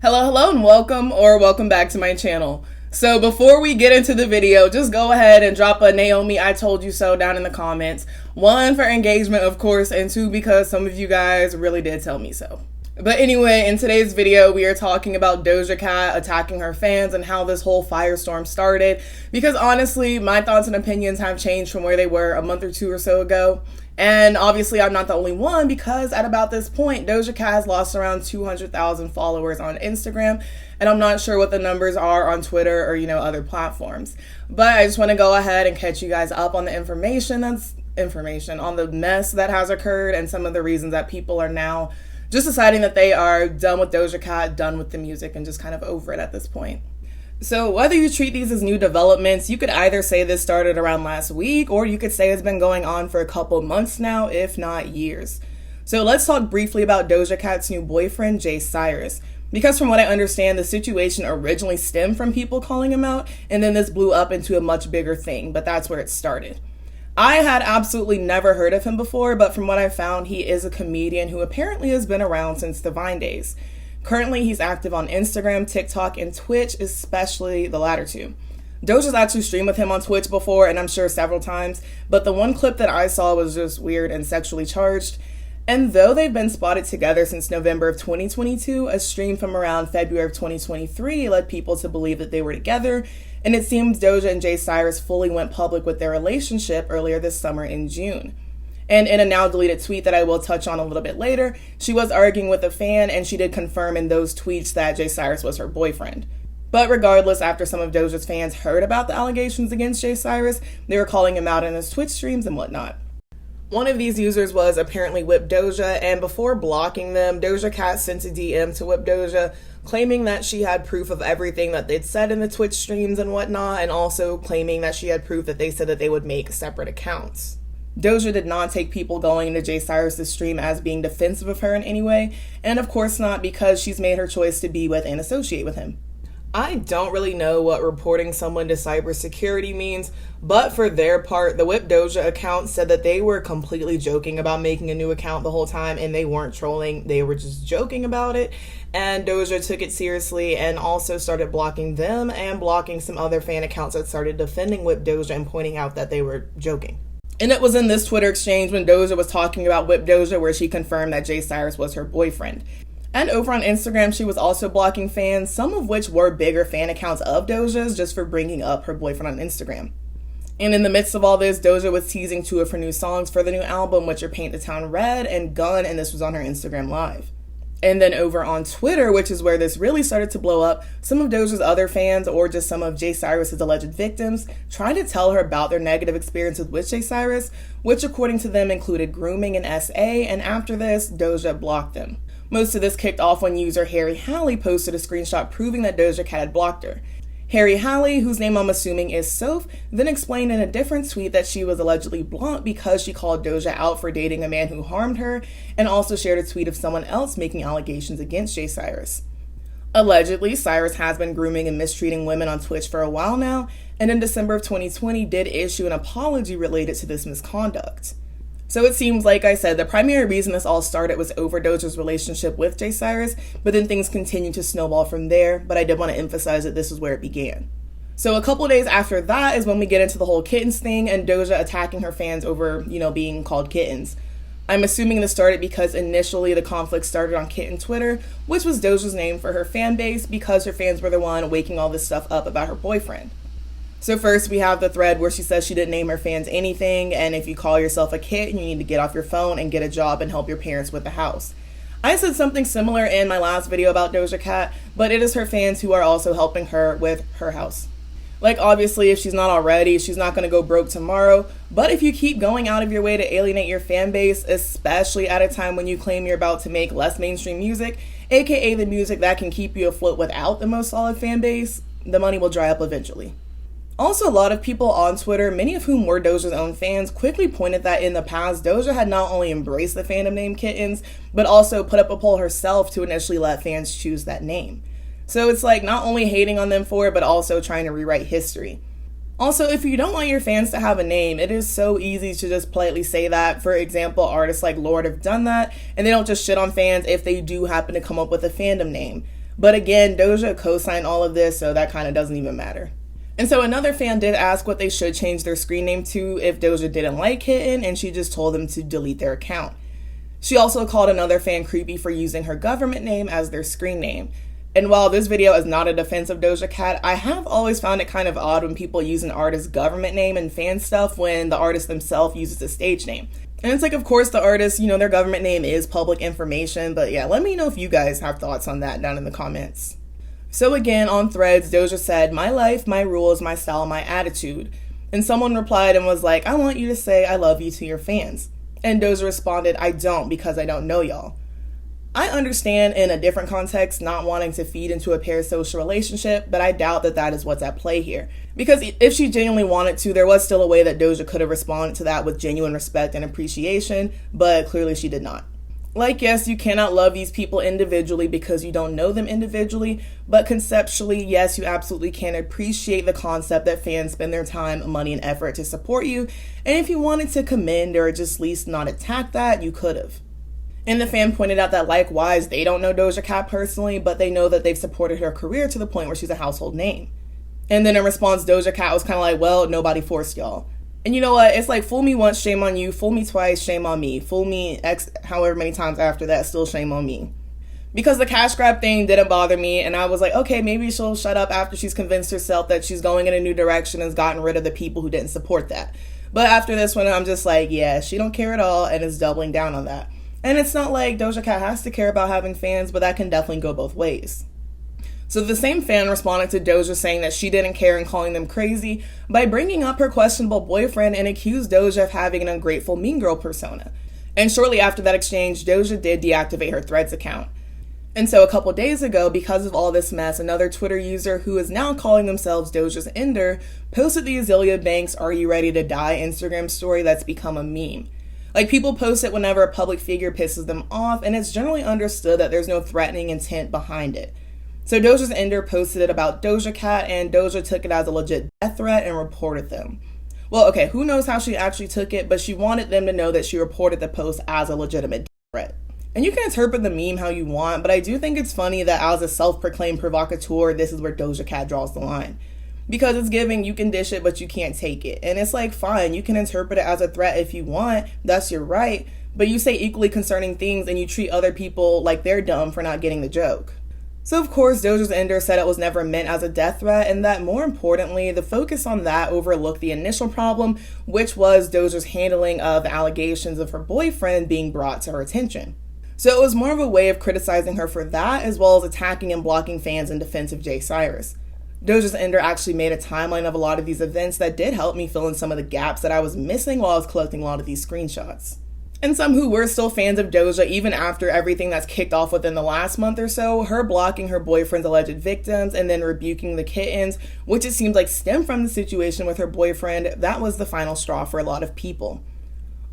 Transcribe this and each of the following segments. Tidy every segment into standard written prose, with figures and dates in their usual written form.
Hello, and welcome back to my channel. So before we get into the video, just go ahead and drop a Naomi I told you so down in the comments. 1, for engagement, of course, and 2, because some of you guys really did tell me so. But anyway, in today's video, we are talking about Doja Cat attacking her fans and how this whole firestorm started. Because honestly, my thoughts and opinions have changed from where they were a month or 2 or so ago. And obviously, I'm not the only one, because at about this point, Doja Cat has lost around 200,000 followers on Instagram. And I'm not sure what the numbers are on Twitter or, other platforms. But I just want to go ahead and catch you guys up on the information on the mess that has occurred and some of the reasons that people are now just deciding that they are done with Doja Cat, done with the music, and just kind of over it at this point. So whether you treat these as new developments, you could either say this started around last week, or you could say it's been going on for a couple months now, if not years. So let's talk briefly about Doja Cat's new boyfriend, Cyrus. Because from what I understand, the situation originally stemmed from people calling him out, and then this blew up into a much bigger thing, but that's where it started. I had absolutely never heard of him before, but from what I found, he is a comedian who apparently has been around since the Vine days. Currently, he's active on Instagram, TikTok, and Twitch, especially the latter two. Doja's actually streamed with him on Twitch before, and I'm sure several times, but the one clip that I saw was just weird and sexually charged. And though they've been spotted together since November of 2022, a stream from around February of 2023 led people to believe that they were together, and it seems Doja and Cyrus fully went public with their relationship earlier this summer in June. And in a now deleted tweet that I will touch on a little bit later, she was arguing with a fan, and she did confirm in those tweets that Cyrus was her boyfriend. But regardless, after some of Doja's fans heard about the allegations against Cyrus, they were calling him out in his Twitch streams and whatnot. One of these users was apparently Whip Doja, and before blocking them, Doja Cat sent a DM to Whip Doja, claiming that she had proof of everything that they'd said in the Twitch streams and whatnot, and also claiming that she had proof that they said that they would make separate accounts. Doja did not take people going into Cyrus' stream as being defensive of her in any way, and of course not, because she's made her choice to be with and associate with him. I don't really know what reporting someone to cybersecurity means, but for their part, the Whip Doja account said that they were completely joking about making a new account the whole time, and they weren't trolling, they were just joking about it, and Doja took it seriously and also started blocking them and blocking some other fan accounts that started defending Whip Doja and pointing out that they were joking. And it was in this Twitter exchange when Doja was talking about Whip Doja where she confirmed that Cyrus was her boyfriend. And over on Instagram, she was also blocking fans, some of which were bigger fan accounts of Doja's, just for bringing up her boyfriend on Instagram. And in the midst of all this, Doja was teasing 2 of her new songs for the new album, which are Paint the Town Red and Gun, and this was on her Instagram Live. And then over on Twitter, which is where this really started to blow up, some of Doja's other fans, or just some of Cyrus's alleged victims, tried to tell her about their negative experiences with Cyrus, which according to them included grooming and SA, and after this, Doja blocked them. Most of this kicked off when user Harry Halley posted a screenshot proving that Doja Cat had blocked her. Harry Halley, whose name I'm assuming is Soph, then explained in a different tweet that she was allegedly blocked because she called Doja out for dating a man who harmed her, and also shared a tweet of someone else making allegations against Cyrus. Allegedly, Cyrus has been grooming and mistreating women on Twitch for a while now, and in December of 2020 did issue an apology related to this misconduct. So it seems, like I said, the primary reason this all started was over Doja's relationship with Cyrus, but then things continued to snowball from there, but I did want to emphasize that this is where it began. So a couple days after that is when we get into the whole Kittens thing and Doja attacking her fans over, being called Kittens. I'm assuming this started because initially the conflict started on Kitten Twitter, which was Doja's name for her fan base because her fans were the one waking all this stuff up about her boyfriend. So first we have the thread where she says she didn't name her fans anything, and if you call yourself a kitten, you need to get off your phone and get a job and help your parents with the house. I said something similar in my last video about Doja Cat, but it is her fans who are also helping her with her house. Like, obviously, if she's not already, she's not going to go broke tomorrow, but if you keep going out of your way to alienate your fan base, especially at a time when you claim you're about to make less mainstream music, aka the music that can keep you afloat without the most solid fan base, the money will dry up eventually. Also, a lot of people on Twitter, many of whom were Doja's own fans, quickly pointed that in the past, Doja had not only embraced the fandom name Kittens, but also put up a poll herself to initially let fans choose that name. So it's like not only hating on them for it, but also trying to rewrite history. Also, if you don't want your fans to have a name, it is so easy to just politely say that. For example, artists like Lorde have done that, and they don't just shit on fans if they do happen to come up with a fandom name. But again, Doja co-signed all of this, so that kind of doesn't even matter. And so another fan did ask what they should change their screen name to if Doja didn't like Kitten, and she just told them to delete their account. She also called another fan creepy for using her government name as their screen name. And while this video is not a defense of Doja Cat, I have always found it kind of odd when people use an artist's government name and fan stuff when the artist themselves uses a stage name. And it's like, of course, the artist, their government name is public information, but yeah, let me know if you guys have thoughts on that down in the comments. So again, on Threads, Doja said, "My life, my rules, my style, my attitude." And someone replied and was like, "I want you to say I love you to your fans." And Doja responded, "I don't, because I don't know y'all." I understand in a different context not wanting to feed into a parasocial relationship, but I doubt that that is what's at play here. Because if she genuinely wanted to, there was still a way that Doja could have responded to that with genuine respect and appreciation, but clearly she did not. Like, yes, you cannot love these people individually because you don't know them individually, but conceptually, yes, you absolutely can appreciate the concept that fans spend their time, money, and effort to support you, and if you wanted to commend or just at least not attack that, you could have. And the fan pointed out that likewise, they don't know Doja Cat personally, but they know that they've supported her career to the point where she's a household name. And then in response, Doja Cat was kind of like, "Well, nobody forced y'all." And you know what? It's like, fool me once, shame on you. Fool me twice, shame on me. Fool me X however many times after that, still shame on me. Because the cash grab thing didn't bother me, and I was like, okay, maybe she'll shut up after she's convinced herself that she's going in a new direction and has gotten rid of the people who didn't support that. But after this one, I'm just like, yeah, she don't care at all and is doubling down on that. And it's not like Doja Cat has to care about having fans, but that can definitely go both ways. So the same fan responded to Doja saying that she didn't care and calling them crazy by bringing up her questionable boyfriend and accused Doja of having an ungrateful mean girl persona. And shortly after that exchange, Doja did deactivate her Threads account. And so a couple days ago, because of all this mess, another Twitter user who is now calling themselves Dojas Ender posted the Azealia Banks "Are You Ready to Die" Instagram story that's become a meme. Like, people post it whenever a public figure pisses them off, and it's generally understood that there's no threatening intent behind it. So Dojas Ender posted it about Doja Cat, and Doja took it as a legit death threat and reported them. Well, okay, who knows how she actually took it, but she wanted them to know that she reported the post as a legitimate death threat. And you can interpret the meme how you want, but I do think it's funny that as a self-proclaimed provocateur, this is where Doja Cat draws the line. Because it's giving, you can dish it, but you can't take it. And it's like, fine, you can interpret it as a threat if you want, that's your right, but you say equally concerning things and you treat other people like they're dumb for not getting the joke. So of course, Dojas Ender said it was never meant as a death threat, and that more importantly, the focus on that overlooked the initial problem, which was Doja's handling of the allegations of her boyfriend being brought to her attention. So it was more of a way of criticizing her for that, as well as attacking and blocking fans in defense of Cyrus. Dojas Ender actually made a timeline of a lot of these events that did help me fill in some of the gaps that I was missing while I was collecting a lot of these screenshots. And some who were still fans of Doja, even after everything that's kicked off within the last month or so, her blocking her boyfriend's alleged victims and then rebuking the Kittens, which it seems like stemmed from the situation with her boyfriend, that was the final straw for a lot of people.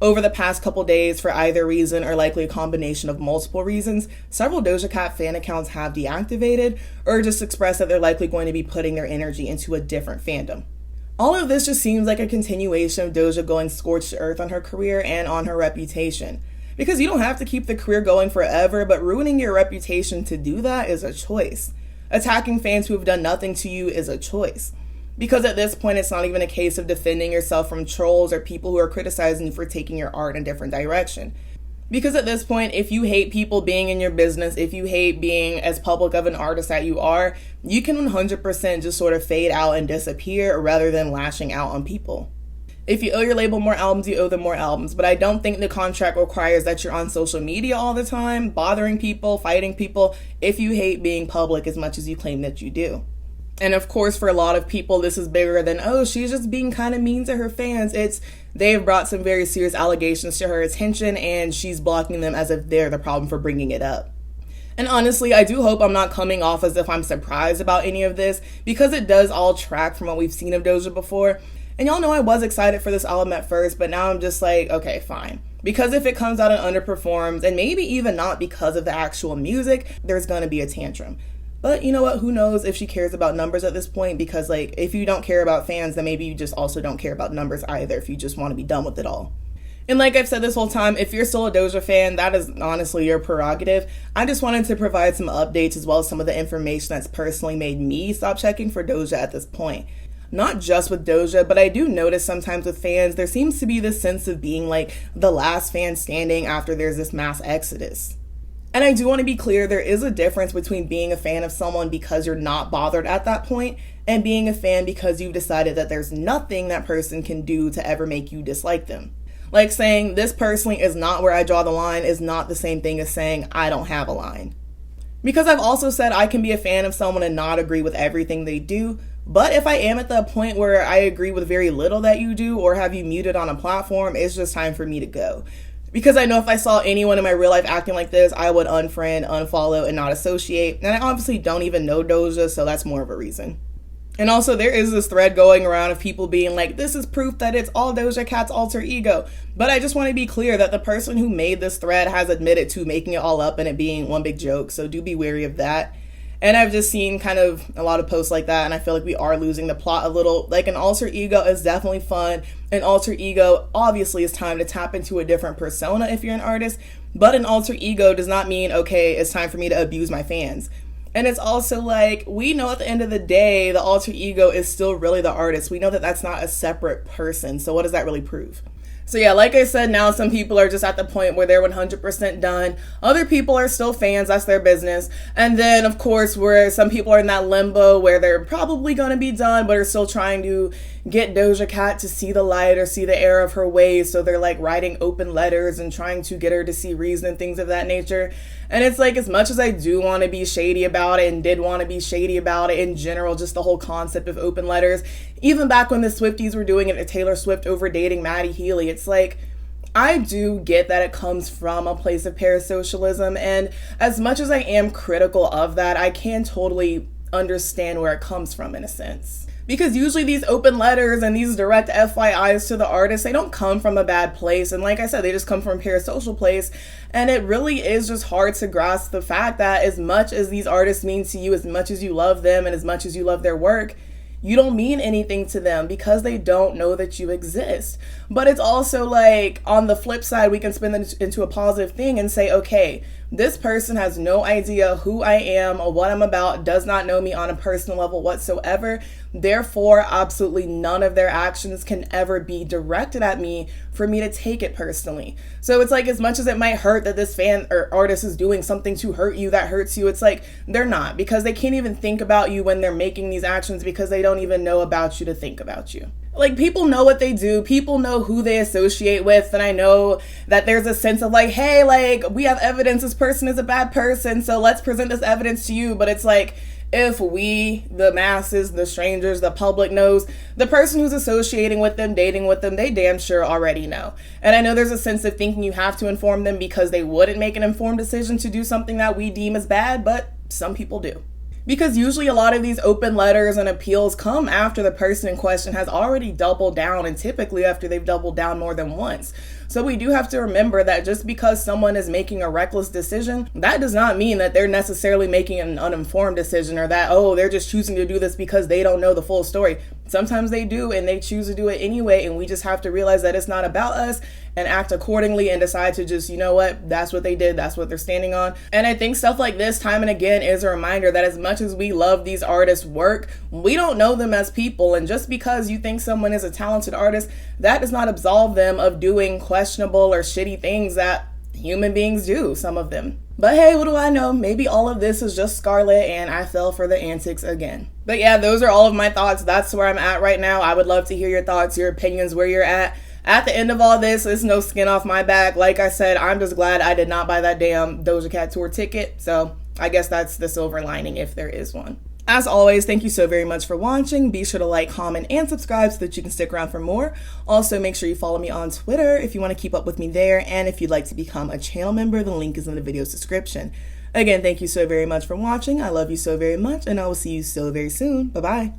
Over the past couple days, for either reason or likely a combination of multiple reasons, several Doja Cat fan accounts have deactivated or just expressed that they're likely going to be putting their energy into a different fandom. All of this just seems like a continuation of Doja going scorched to earth on her career and on her reputation. Because you don't have to keep the career going forever, but ruining your reputation to do that is a choice. Attacking fans who have done nothing to you is a choice. Because at this point, it's not even a case of defending yourself from trolls or people who are criticizing you for taking your art in a different direction. Because at this point, if you hate people being in your business, if you hate being as public of an artist that you are, you can 100% just sort of fade out and disappear rather than lashing out on people. If you owe your label more albums, you owe them more albums. But I don't think the contract requires that you're on social media all the time, bothering people, fighting people, if you hate being public as much as you claim that you do. And of course, for a lot of people, this is bigger than, oh, she's just being kind of mean to her fans. They've brought some very serious allegations to her attention, and she's blocking them as if they're the problem for bringing it up. And honestly, I do hope I'm not coming off as if I'm surprised about any of this, because it does all track from what we've seen of Doja before. And y'all know I was excited for this album at first, but now I'm just like, okay, fine. Because if it comes out and underperforms, and maybe even not because of the actual music, there's going to be a tantrum. But you know what? Who knows if she cares about numbers at this point? Because if you don't care about fans, then maybe you just also don't care about numbers either if you just want to be done with it all. And like I've said this whole time, if you're still a Doja fan, that is honestly your prerogative. I just wanted to provide some updates as well as some of the information that's personally made me stop checking for Doja at this point. Not just with Doja, but I do notice sometimes with fans, there seems to be this sense of being like the last fan standing after there's this mass exodus. And I do want to be clear, there is a difference between being a fan of someone because you're not bothered at that point and being a fan because you've decided that there's nothing that person can do to ever make you dislike them. Like saying this personally is not where I draw the line is not the same thing as saying I don't have a line. Because I've also said I can be a fan of someone and not agree with everything they do, but if I am at the point where I agree with very little that you do or have you muted on a platform, it's just time for me to go. Because I know if I saw anyone in my real life acting like this, I would unfriend, unfollow, and not associate. And I obviously don't even know Doja, so that's more of a reason. And also, there is this thread going around of people being like, this is proof that it's all Doja Cat's alter ego. But I just want to be clear that the person who made this thread has admitted to making it all up and it being one big joke. So do be wary of that. And I've just seen kind of a lot of posts like that, and I feel like we are losing the plot a little. Like, an alter ego is definitely fun. An alter ego, obviously, is time to tap into a different persona if you're an artist. But an alter ego does not mean, okay, it's time for me to abuse my fans. And it's also like, we know at the end of the day, the alter ego is still really the artist. We know that that's not a separate person. So what does that really prove? So yeah, like I said, now some people are just at the point where they're 100% done. Other people are still fans, that's their business. And then, of course, where some people are in that limbo where they're probably going to be done, but are still trying to get Doja Cat to see the light or see the error of her ways. So they're like writing open letters and trying to get her to see reason and things of that nature. And it's like, as much as I do want to be shady about it and did want to be shady about it in general, just the whole concept of open letters, even back when the Swifties were doing it to Taylor Swift over dating Maddie Healy, it's like, I do get that it comes from a place of parasocialism. And as much as I am critical of that, I can totally understand where it comes from in a sense. Because usually these open letters and these direct FYIs to the artist, they don't come from a bad place. And like I said, they just come from a parasocial place. And it really is just hard to grasp the fact that as much as these artists mean to you, as much as you love them and as much as you love their work, you don't mean anything to them because they don't know that you exist. But it's also like, on the flip side, we can spin it into a positive thing and say, okay, this person has no idea who I am or what I'm about, does not know me on a personal level whatsoever. Therefore, absolutely none of their actions can ever be directed at me for me to take it personally. So it's like, as much as it might hurt that this fan or artist is doing something to hurt you that hurts you, it's like, they're not, because they can't even think about you when they're making these actions because they don't even know about you to think about you. Like, people know what they do, people know who they associate with, and I know that there's a sense of like, hey, like, we have evidence this person is a bad person, so let's present this evidence to you. But it's like, if we, the masses, the strangers, the public knows, the person who's associating with them, dating with them, they damn sure already know. And I know there's a sense of thinking you have to inform them because they wouldn't make an informed decision to do something that we deem as bad, but some people do. Because usually a lot of these open letters and appeals come after the person in question has already doubled down, and typically after they've doubled down more than once. So we do have to remember that just because someone is making a reckless decision, that does not mean that they're necessarily making an uninformed decision, or that, oh, they're just choosing to do this because they don't know the full story. Sometimes they do, and they choose to do it anyway, and we just have to realize that it's not about us and act accordingly and decide to just, you know what, that's what they did, that's what they're standing on. And I think stuff like this time and again is a reminder that as much as we love these artists' work, we don't know them as people. And just because you think someone is a talented artist, that does not absolve them of doing questionable or shitty things that human beings do, some of them. But hey, what do I know? Maybe all of this is just Scarlet and I fell for the antics again. But yeah, those are all of my thoughts. That's where I'm at right now. I would love to hear your thoughts, your opinions, where you're at. At the end of all this, it's no skin off my back. Like I said, I'm just glad I did not buy that damn Doja Cat tour ticket. So I guess that's the silver lining, if there is one. As always, thank you so very much for watching. Be sure to like, comment, and subscribe so that you can stick around for more. Also, make sure you follow me on Twitter if you want to keep up with me there. And if you'd like to become a channel member, the link is in the video's description. Again, thank you so very much for watching. I love you so very much, and I will see you so very soon. Bye-bye.